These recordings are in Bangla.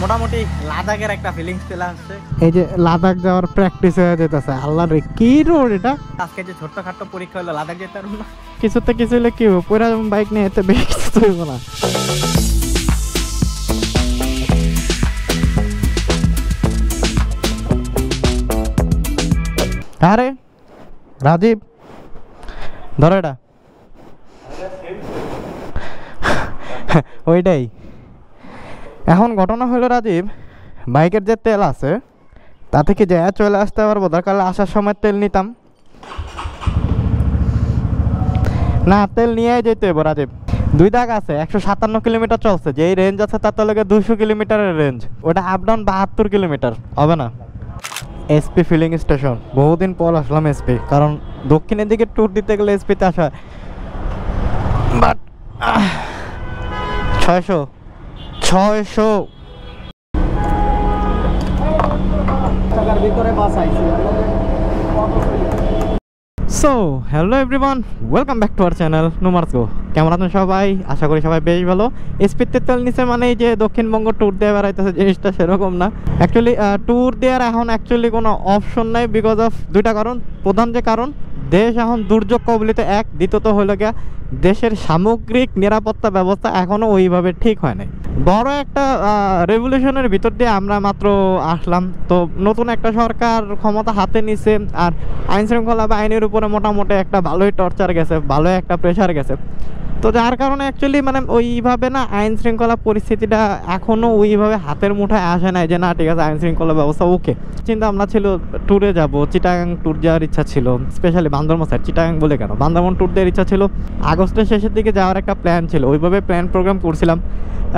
মোটামুটি লাদাখের একটা ফিলিংস চলে আসছে। এই যে লাদাখ যাওয়ার প্র্যাকটিস হয়ে যেতেছে। আল্লাহ রে কি রোড এটা! আজকে যে ছোট্টখাট্ট পরীক্ষা হলো, লাদাখ যেতে পারবো না। কিছুতে কিছু হলে কি হবে, পুরা বাইক নিয়ে এতে বেশি কিছু হইব না। আরে রাজীব ধরো এটা, ওইটাই। এখন ঘটনা হলো রাজীব, বাইকের যে তেল আছে তা থেকে যে চলে আসতে পারবো, দরকার আসার সময় তেল নিতাম না, তেল নিয়ে যেতে হবে রাজীব। 2 দাগ আছে, 157 কিলোমিটার চলছে, যেই রেঞ্জ আছে তার তলে 200 কিলোমিটারের রেঞ্জ, ওটা আপ ডাউন 72 কিলোমিটার হবে না। এসপি ফিলিং স্টেশন, বহুদিন পর আসলাম এসপি, কারণ দক্ষিণের দিকে ট্যুর দিতে গেলে এসপিতে আসা, বাট 600 টাকার ভিতরে বাস আইছে। So hello everyone, welcome back to our channel নুমার্স গো। কেমন আছেন সবাই? আশা করি সবাই বেশ ভালো। এসপিতে তেল নিচে মানে এই যে দক্ষিণবঙ্গ ট্যুর দিয়ে বেড়াইতেছে, জিনিসটা সেরকম না। অ্যাকচুয়ালি ট্যুর দেওয়ার এখন অ্যাকচুয়ালি কোনো অপশন নাই, বিকজ অফ 2টা কারণ। প্রধান যে কারণ, দেশ এখন দুর্যোগ কবলিত, এক। দ্বিতীয়ত হইল গিয়া দেশের সামগ্রিক নিরাপত্তা ব্যবস্থা এখনও ওইভাবে ঠিক হয় নাই। বড় একটা রেভলিউশনের ভিতর দিয়ে আমরা মাত্র আসলাম, তো নতুন একটা সরকার ক্ষমতা হাতে নিছে, আর আইন শৃঙ্খলা বা আইনের উপরে মোটামুটি একটা ভালোই টর্চার গেছে, ভালোই একটা প্রেশার গেছে। তো যার কারণে অ্যাকচুয়ালি মানে ওইভাবে না আইন শৃঙ্খলা পরিস্থিতিটা এখনও ওইভাবে হাতের মুঠায় আসে নাই যে না ঠিক আছে আইন শৃঙ্খলা ব্যবস্থা ওকে। চিন্তা ভাবনা ছিল ট্যুরে যাব, চিটাগাং ট্যুর যাওয়ার ইচ্ছা ছিল, স্পেশালি বান্দরবান সাইড। চিটাগাং বলে কেন, বান্দরবান ট্যুর দেওয়ার ইচ্ছা ছিল, আগস্টের শেষের দিকে যাওয়ার একটা প্ল্যান ছিল, ওইভাবে প্ল্যান প্রোগ্রাম করছিলাম।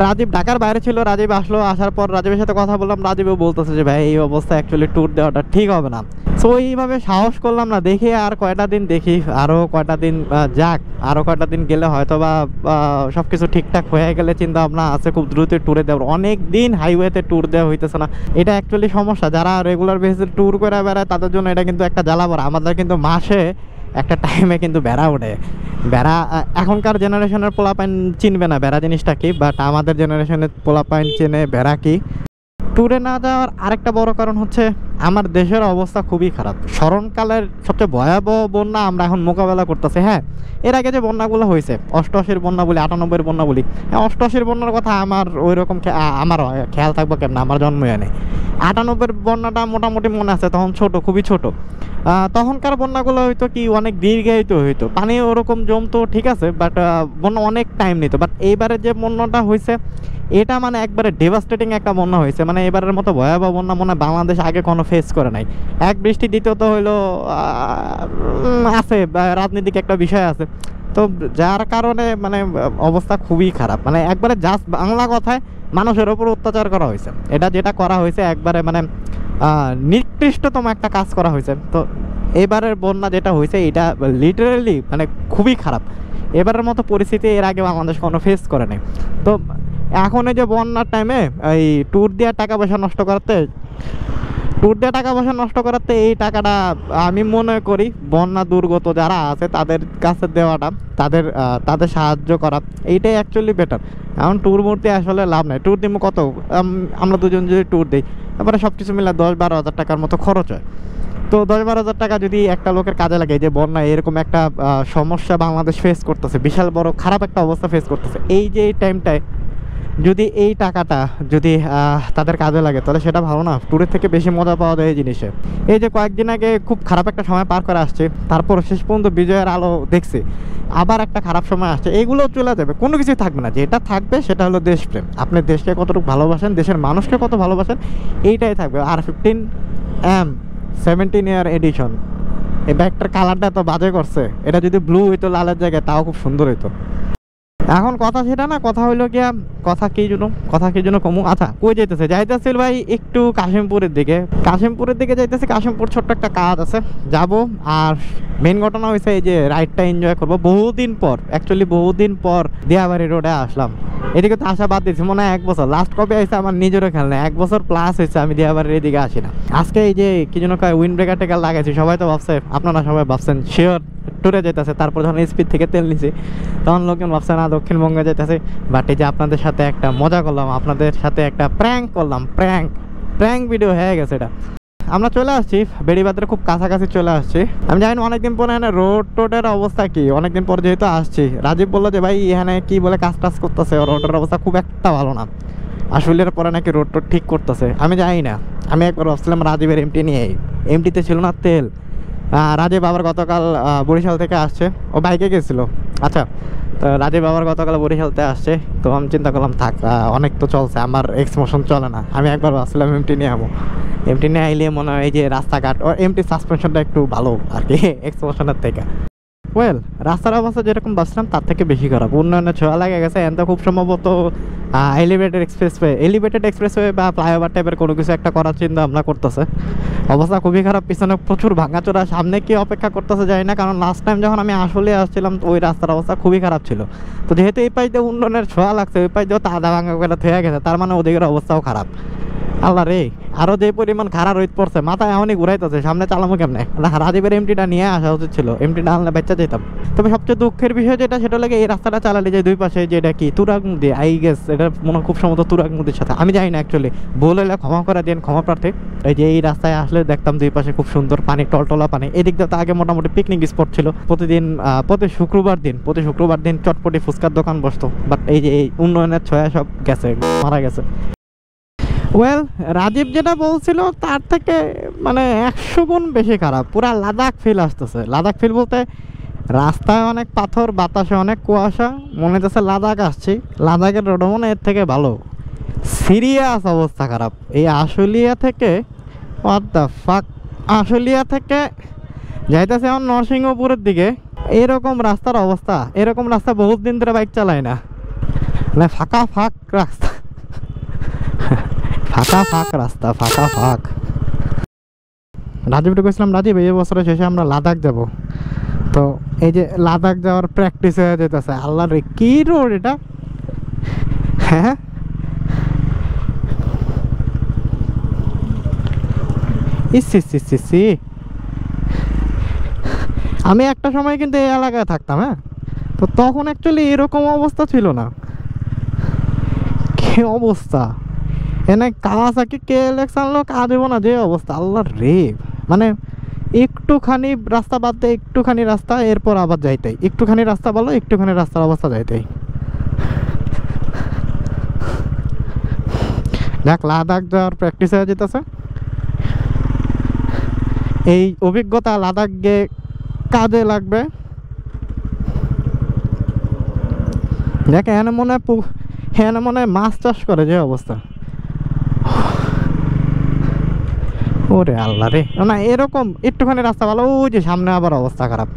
রাজীব ঢাকার বাইরে ছিল, রাজীব আসলো, আসার পর রাজীবের সাথে কথা বললাম, রাজীবও বলতেছে যে ভাই এই অবস্থা অ্যাকচুয়ালি ট্যুর দেওয়াটা ঠিক হবে না। সো এইভাবে সাহস করলাম না, দেখি আর কয়টা দিন, দেখি আরও কয়টা দিন যাক, আরও কয়টা দিন গেলে হয়তো বা সব কিছু ঠিকঠাক হয়ে গেলে চিন্তা ভাবনা আছে খুব দ্রুত ট্যুরে দেওয়ার। অনেক দিন হাইওয়েতে ট্যুর দেওয়া হইতেছে না, এটা অ্যাকচুয়ালি সমস্যা। যারা রেগুলার বেসিসে ট্যুর করে বেড়ায় তাদের জন্য এটা কিন্তু একটা জ্বালাবার। আমাদের কিন্তু মাসে একটা টাইমে কিন্তু বেড়া ওঠে। বেড়া এখনকার জেনারেশনের পোলাপাইন চিনবে না বেড়া জিনিসটা কি, বাট আমাদের জেনারেশনের পোলাপাইন চেনে বেড়া কি। ট্যুরে না যাওয়ার আরেকটা বড় কারণ হচ্ছে আমার দেশের অবস্থা খুবই খারাপ। স্মরণকালের সবচেয়ে ভয়াবহ বন্যা আমরা এখন মোকাবেলা করতেছি। হ্যাঁ, এর আগে যে বন্যাগুলো হয়েছে, 88-এর বন্যা বলি, 98-এর বন্যা বলি, 88-এর বন্যার কথা আমার ওই রকম আমার খেয়াল থাকবো কেমন, আমার জন্মই হয় নাই। 98-এর বন্যাটা মোটামুটি মনে আছে, তখন ছোট, খুবই ছোট। তখনকার বন্যাগুলো হয়তো কি অনেক দীর্ঘায়িত হইতো, পানি ওরকম জমতো ঠিক আছে, বাট বন্যা অনেক টাইম নিত। বাট এইবারে যে বন্যাটা হয়েছে এটা মানে একবারে ডেভাস্টেটিং একটা বন্যা হয়েছে। মানে এবারের মতো ভয়াবহ বন্যা মনে হয় বাংলাদেশ আগে কোনো ফেস করে নাই। এক বৃষ্টি, দ্বিতীয়ত হইলো আছে রাজনৈতিক একটা বিষয় আছে, তো যার কারণে মানে অবস্থা খুবই খারাপ। মানে একবারে জাস্ট বাংলা কথায় মানুষের ওপর অত্যাচার করা হয়েছে। এটা যেটা করা হয়েছে একবারে মানে নিকৃষ্টতম একটা কাজ করা হয়েছে। তো এবারের বন্যা যেটা হয়েছে এটা লিটারেলি মানে খুবই খারাপ। এবারের মতো পরিস্থিতি এর আগে বাংলাদেশ কোনো ফেস করে নাই। তো এখন এই যে বন্যার টাইমে এই ট্যুর দেওয়ার টাকা পয়সা নষ্ট করাতে এই টাকাটা আমি মনে করি বন্যা দুর্গত যারা আছে তাদের কাছে দেওয়াটা, তাদের সাহায্য করা, এইটাই অ্যাকচুয়ালি বেটার। এখন ট্যুর মূর্তি আসলে লাভ নাই। ট্যুর দিব কত, আমরা দুজন যদি ট্যুর দিই তারপরে সব কিছু মিলে 10-12 হাজার টাকার মতো খরচ হয়। তো 10-12 হাজার টাকা যদি একটা লোকের কাজে লাগে, যে বন্যা এরকম একটা সমস্যা বাংলাদেশ ফেস করতেছে, বিশাল বড় খারাপ একটা অবস্থা ফেস করতেছে, এই যে এই টাইমটায় যদি এই টাকাটা যদি তাদের কাজে লাগে তাহলে সেটা ভালো না? ট্যুরের থেকে বেশি মজা পাওয়া যায় এই জিনিসে। এই যে কয়েকদিন আগে খুব খারাপ একটা সময় পার করে আসছে, তারপর শেষ পর্যন্ত বিজয়ের আলো দেখছি, আবার একটা খারাপ সময় আসছে, এগুলোও চলে যাবে, কোনো কিছুই থাকবে না। যেটা থাকবে সেটা হলো দেশপ্রেম। আপনি দেশকে কতটুকু ভালোবাসেন, দেশের মানুষকে কত ভালোবাসেন, এইটাই থাকবে। আর 15M 17 ইয়ার এডিশন, এই ব্যাগটার কালারটা তো বাজে করছে, এটা যদি ব্লু হইতো লালের জায়গায় তাও খুব সুন্দর হইতো। এখন কথা সেটা না, কথা হইলো গিয়া কথা কি জন্য কমু। আচ্ছা, কই যাইতেছিল ভাই একটু কাশিমপুরের দিকে যাইতেছে। কাশিমপুর ছোট্ট একটা কাজ আছে, যাব। আর মেন ঘটনা হয়েছে এই যে রাইডটা এনজয় করবো বহুদিন পর দিয়াবাড়ি রোডে আসলাম। এদিকে তো আসা বাদ দিয়েছি মনে হয় 1 বছর, লাস্ট কবে আসছে আমার নিজেরও খেয়াল নেই, 1 বছর প্লাস হয়েছে আমি দিয়াবাড়ির এদিকে আসি না। আজকে এই যে কি যেন উইন্ড ব্রেকার টেকার লাগাইছি, সবাই তো ভাবছে, আপনারা সবাই ভাবছেন শিওর ট্যুরে যেতেছে। তারপর যখন স্পিড থেকে তেল নিছি তখন লোকজন ভাবছে না দক্ষিণবঙ্গে যেতেছি। বাট এই যে আপনাদের সাথে একটা মজা করলাম, আপনাদের সাথে একটা প্র্যাঙ্ক করলাম, প্র্যাঙ্ক ভিডিও হয়ে গেছে এটা। আমরা চলে আসছি বেড়িবাঁধের খুব কাছাকাছি চলে আসছি। আমি জানি অনেকদিন পরে এখানে রোডের অবস্থা কি, অনেকদিন পর যেহেতু আসছি। রাজীব বললো যে ভাই এখানে কি বলে কাজ টাজ করতেছে, রোডের অবস্থা খুব একটা ভালো না, আসলের পরে নাকি রোড ঠিক করতেছে। আমি জানি না, আমি একবার ভাবছিলাম রাজীবের এমটি নিয়ে, এমটিতে ছিল না তেল। রাজীব আবার গতকাল বরিশাল থেকে আসছে, ও বাইকে গেছিলো। আচ্ছা, তো রাজীব আবার গতকাল বরিশালতে আসছে, তো আমি চিন্তা করলাম থাক, অনেক তো চলছে, আমার এক্সমোশন চলে না। আমি একবার ভাবছিলাম এমটি নিয়ে যাবো, এমটি নিয়ে আইলে মনে হয় এই যে রাস্তাঘাট ও এমটি সাসপেনশনটা একটু ভালো আর কি এক্সমোশনের থেকে। ওয়েল, রাস্তার অবস্থা যেরকম ভাবছিলাম তার থেকে বেশি খারাপ, উন্নয়নের ছোঁয়া লাগে গেছে। এত খুব সম্ভবত এলিভেটেড এক্সপ্রেসওয়ে বা ফ্লাইওভার টাইপের কোনো কিছু একটা করার চিন্তা ভাবনা করতেছে। অবস্থা খুবই খারাপ, পিছনে প্রচুর ভাঙাচোরা, সামনে কি অপেক্ষা করতেছে যায় না, কারণ লাস্ট টাইম যখন আমি আসলে আসছিলাম তো ওই রাস্তার অবস্থা খুবই খারাপ ছিল। তো যেহেতু এই পাশ দিয়ে উন্নয়নের ছোঁয়া লাগছে, ওই পাশ দিয়েও তো আধা ভাঙা করে থেয়ে গেছে, তার মানে ওদিকের অবস্থাও খারাপ। আল্লাহ রে, আরও যে পরিমাণ খারাপ রোদ পড়ছে, মাথায় এমনই ঘুরাইতেছে, সামনে চালামো কেমনে। রাজীবের এমটিটা নিয়ে আসা উচিত ছিল, এমটিটা আনলে বাচ্চা যেতাম। তবে সবচেয়ে দুঃখের বিষয় যেটা, সেটা লাগে এই রাস্তাটা চালালে যে দুই পাশে যেটা কি তুরাগ নদী, আই গেস এটা মনে খুব সম্ভবত তুরাগ নদীর সাথে, আমি জানি না অ্যাকচুয়ালি, ভুল হলে ক্ষমা করে দেন, ক্ষমা প্রার্থী। এই যে এই রাস্তায় আসলে দেখতাম দুই পাশে খুব সুন্দর পানি, টলটলা পানি। এদিক দিয়ে তো আগে মোটামুটি পিকনিক স্পট ছিল, প্রতি শুক্রবার দিন চটপটি ফুচকার দোকান বসতো। বাট এই যে এই উন্নয়নের ছোঁয়া সব গেছে, মারা গেছে। ওয়েল, রাজীব যেটা বলছিল তার থেকে মানে 100 গুণ বেশি খারাপ, পুরা লাদাখ ফিল আসতেছে। লাদাখ ফিল বলতে রাস্তায় অনেক পাথর, বাতাসে অনেক কুয়াশা, মনে হচ্ছে লাদাখ আসছি। লাদাখের রোড মনে এর থেকে ভালো, সিরিয়াস অবস্থা খারাপ। এই আশুলিয়া থেকে হোয়াট দ্য ফাক, আশুলিয়া থেকে যাইতেছে এখন নরসিংহপুরের দিকে, এরকম রাস্তার অবস্থা, এরকম রাস্তা বহুত দিন ধরে বাইক চালায় না, মানে ফাঁকা রাস্তা, ফাঁকা। রাজীবটা কইছিলাম, রাজীব এই বছরের শেষে আমরা লাদাখ যাব। তো এই যে লাদাখ যাওয়ার প্র্যাকটিস হয়ে যেতেছে। আল্লাহ রে, কি রোড এটা! হ্যাঁ, ইসি আমি একটা সময় কিন্তু এই এলাকায় থাকতাম, হ্যাঁ, তো তখন অ্যাকচুয়ালি এরকম অবস্থা ছিল না। কি অবস্থা! এনে কাওয়াসাকি KLX আনলো, কাজ হইব না যে অবস্থা। আল্লাহ রে, মানে একটুখানি রাস্তা বাদ দিয়ে একটুখানি রাস্তা, এরপর আবার যাইতেই একটুখানি রাস্তা বলো, একটুখানি রাস্তার অবস্থা যাইতেই। দেখ, লাদাখ যাওয়ার প্র্যাকটিস হয়ে যেতেছে। এই অভিজ্ঞতা লাদাখ গিয়ে কাজে লাগবে। দেখ, এখানে মনে হয় মাছ চাষ করে যে অবস্থা। ওরে আল্লাহ রে, না এরকম একটুখানি রাস্তা ভালো, ওই যে সামনে আবার অবস্থা খারাপ।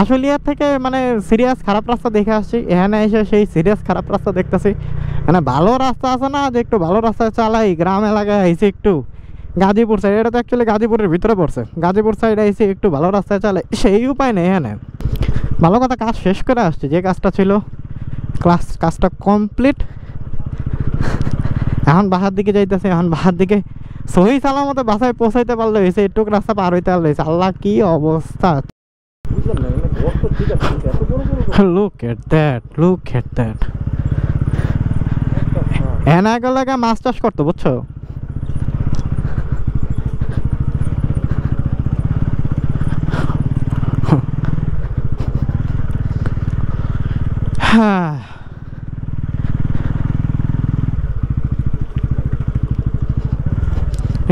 আশুলিয়ার থেকে মানে সিরিয়াস খারাপ রাস্তা দেখে আসছি, এখানে এসে সেই সিরিয়াস খারাপ রাস্তা দেখতেছি। মানে ভালো রাস্তা আছে না, যে একটু ভালো রাস্তায় চালাই, গ্রাম এলাকায় আইসি একটু, গাজীপুর সাইড, এটা তো অ্যাকচুয়ালি গাজীপুরের ভিতরে পড়ছে, গাজীপুর সাইডে আইসি একটু ভালো রাস্তায় চালাই, সেই উপায় নেই এখানে। ভালো কথা, কাজ শেষ করে আসছি, যে কাজটা ছিল কাজটা কমপ্লিট। এখন বাসার দিকে যাইতেছে, এখন বাসার দিকে সহি সালামতে বাসায় পৌঁছাইতে পারলে হয়েছে, একটু রাস্তা পার হইতে পারলে হয়েছে। আল্লাহ, কি অবস্থা! Look at that. এনা গেলে মাছ চাষ করতো, বুঝছো? হ্যাঁ,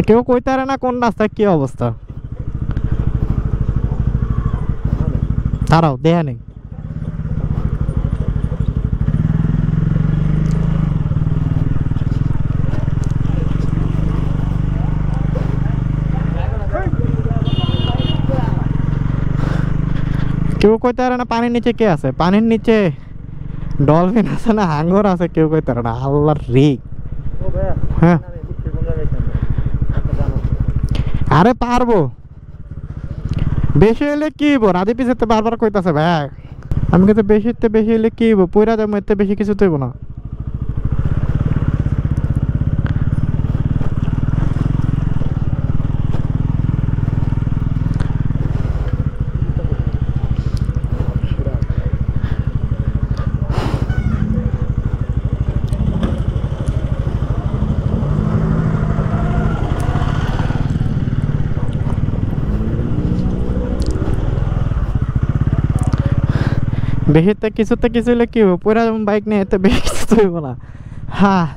কেউ কইতে পারে না কোন রাস্তায় কি অবস্থা। দাঁড়াও, দেয়া নেই। কেউ কইতে পারে না পানির নিচে কে আছে, পানির নিচে ডলফিন আছে না হাঙ্গর আছে, কেউ কইতে পারে না। আল্লাহর রিক। হ্যাঁ, আরে পারবো, বেশি হলে কি হইব? রাজি পিছাতে বারবার কইতাছে ভাই, আমি কিন্তু বেশি হলে কি হইব, পয়রা যাবো, এতে বেশি কিছু তৈব না। বেশিতে কিছুতে কিছু হলে কি হবে, পুরা বাইক নিয়ে এতে বেশি কিছু তো হইব না। হ্যাঁ,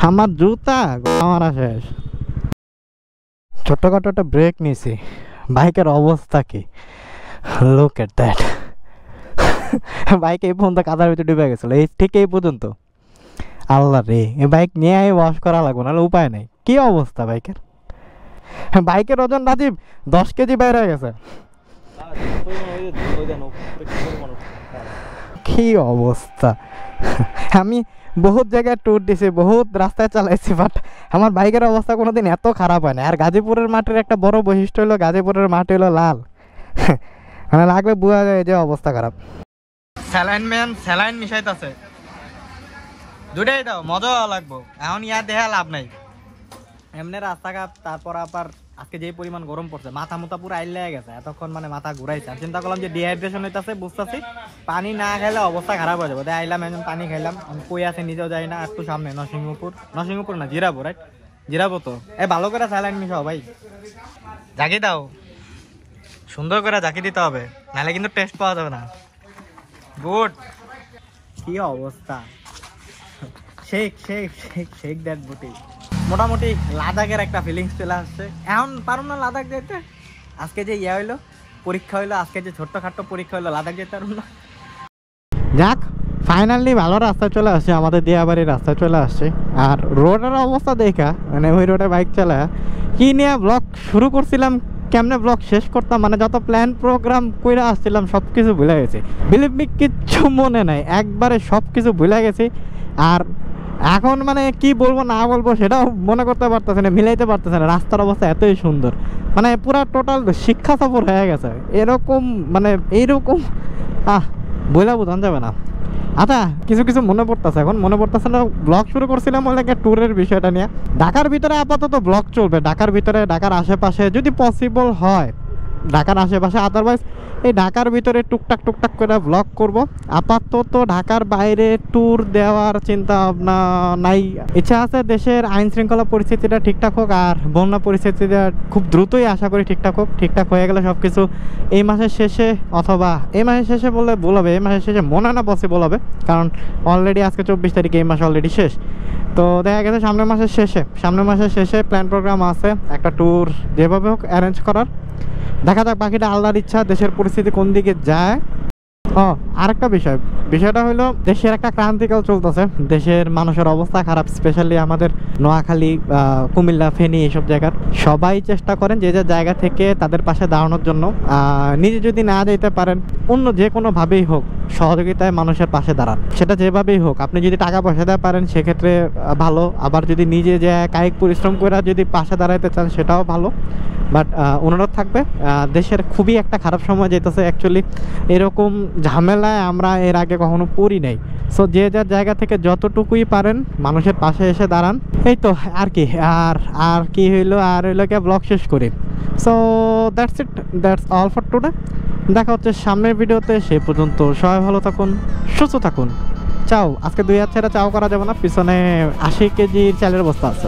আমার জুতা আমার শেষ। ছোট্টখাটো একটা ব্রেক নিয়েছি, বাইকের অবস্থা কি, লুক এট দ্যাট। বাইক এই পর্যন্ত কাদার ভিতরে ডুবে গেছিল, এই ঠিক এই পর্যন্ত। আল্লাহ রে, এই বাইক নিয়ে ওয়াশ করা লাগবে, নাহলে উপায় নেই। কি অবস্থা বাইকের, বাইকের ওজন রাজীব 10 কেজি বাইরে হয়ে গেছে। কি অবস্থা। আমি বহুত জায়গায় ট্যুর দিছি, বহুত রাস্তায় চালাইছি, বাট আমার বাইকের অবস্থা কোনোদিন এত খারাপ হয় না। আর গাজীপুরের মাটির একটা বড় বৈশিষ্ট্য হলো, গাজীপুরের মাটি হলো লাল, মানে লাগলে বোঝা যায় যে অবস্থা খারাপ। স্যালাইন ম্যান স্যালাইন মিশাইতেছে, দুটাই দাও, মজা লাগবো। এখন ইয়ার দেখা লাভ নাই, এমনি রাস্তাঘাট। তারপর আবার আজকে যে পরিমাণ গরম পড়ছে, মাথা মুথা পুরো আইল লেগে গেছে, এতক্ষণ মানে মাথা ঘুরাইছে। আর চিন্তা করলাম যে ডিহাইড্রেশন হইতেছে, বুঝতেছি পানি না খাইলে অবস্থা খারাপ হয়ে যাবে। আইলাম এখন পানি খাইলাম, আমি কই আছে নিজেও যাই না। একটু সামনে নরসিংহপুর না জিরাবো, রাইট জিরাবো তো। ভালো করে স্যালাইন মিশাও ভাই, জাগি দাও, সুন্দর করে জাকি দিতে হবে, নাহলে কিন্তু টেস্ট পাওয়া যাবে না। গুড। কি অবস্থা, shake shake shake shake that বুটি। মোটামুটি লাদাখের একটা ফিলিংস চলে আসছে। এখন পারুম না লাদাখ যেতে, আজকে যে ইয়া হইলো পরীক্ষা হইলো, আজকে যে ছোট্টখাট্টো পরীক্ষা হইলো, লাদাখ যেতে পারুম না। যাক, ফাইনালি ভালো রাস্তায় চলে আসছে, আমাদের দিয়াবাড়ির রাস্তায় চলে আসছে। আর রোডের অবস্থা দেখা, মানে ওই রোডে বাইক চালায় কি নিয়ে ব্লগ শুরু করছিলাম, কেমনে ব্লগ শেষ করতাম, মানে যত প্ল্যান প্রোগ্রাম কইরা আসছিলাম সব কিছু ভুলে গেছি। বিলিভ মি, কিচ্ছু মনে নাই, একবারে সব কিছু ভুলে গেছি। আর এখন মানে কি বলবো না বলবো সেটাও মনে করতে পারতেছে না, মিলাইতে পারতেছে না। রাস্তার অবস্থা এতই সুন্দর, মানে পুরা টোটাল শিক্ষা সফর হয়ে গেছে এরকম, মানে এইরকম বইলা বোঝান যাবে না। আচ্ছা, কিছু কিছু মনে পড়তেছে, এখন মনে পড়তেছে না। ব্লগ শুরু করছিলাম ওই একটা ট্যুরের বিষয়টা নিয়ে। ঢাকার ভিতরে আপাতত ব্লগ চলবে, ঢাকার ভিতরে, ঢাকার আশেপাশে যদি পসিবল হয়, ঢাকার আশেপাশে। আদারওয়াইজ এই ঢাকার ভিতরে টুকটাক করে ব্লগ করব। আপাতত ঢাকার বাইরে ট্যুর দেওয়ার চিন্তা ভাবনা নাই। ইচ্ছা আছে দেশের আইন শৃঙ্খলা পরিস্থিতিটা ঠিকঠাক হোক, আর বন্যা পরিস্থিতিটা খুব দ্রুতই আশা করি ঠিকঠাক হোক। ঠিকঠাক হয়ে গেলে সব কিছু এই মাসের শেষে, অথবা এই মাসের শেষে বললে ভুল হবে, এই মাসের শেষে মনে না পসিবল হবে, কারণ অলরেডি আজকে 24 তারিখ, এই মাস অলরেডি শেষ। তো দেখা গেছে সামনের মাসের শেষে প্ল্যান প্রোগ্রাম আছে একটা ট্যুর যেভাবে হোক অ্যারেঞ্জ করার। দেখা যাক, বাকিটা আল্লাহর ইচ্ছা, দেশের পরিস্থিতি কোন দিকে যায়। আরেকটা বিষয়টা হলো, দেশের একটা ক্রান্তিকাল চলতেছে, দেশের মানুষের অবস্থা খারাপ, স্পেশালি আমাদের নোয়াখালী, কুমিল্লা, ফেনী এইসব জায়গার সবাই চেষ্টা করেন যে যে জায়গা থেকে তাদের পাশে দাঁড়ানোর জন্য। নিজে যদি না যেতে পারেন, অন্য যে কোনোভাবেই হোক সহযোগিতায় মানুষের পাশে দাঁড়ান, সেটা যেভাবেই হোক। আপনি যদি টাকা পয়সা দিতে পারেন সেক্ষেত্রে ভালো, আবার যদি নিজে যে কায়িক পরিশ্রম করে যদি পাশে দাঁড়াইতে চান সেটাও ভালো। বাট অনুরোধ থাকবে, দেশের খুবই একটা খারাপ সময় যেতেছে অ্যাকচুয়ালি। এরকম ঝামেলায় আমরা এর আগে কখনো পড়ি নাই। সো যে যার জায়গা থেকে যতটুকুই পারেন মানুষের পাশে এসে দাঁড়ান। এই তো আর কি, আর কি হইলো কি ব্লগ শেষ করি। So that's all for today. দেখা হচ্ছে সামনের ভিডিওতে, সেই পর্যন্ত সবাই ভালো থাকুন, সুস্থ থাকুন। চাও, আজকে 2 হাত ছেড়ে চাও করা যাবে না, পিছনে 80 কেজির চালের বস্তা আছে।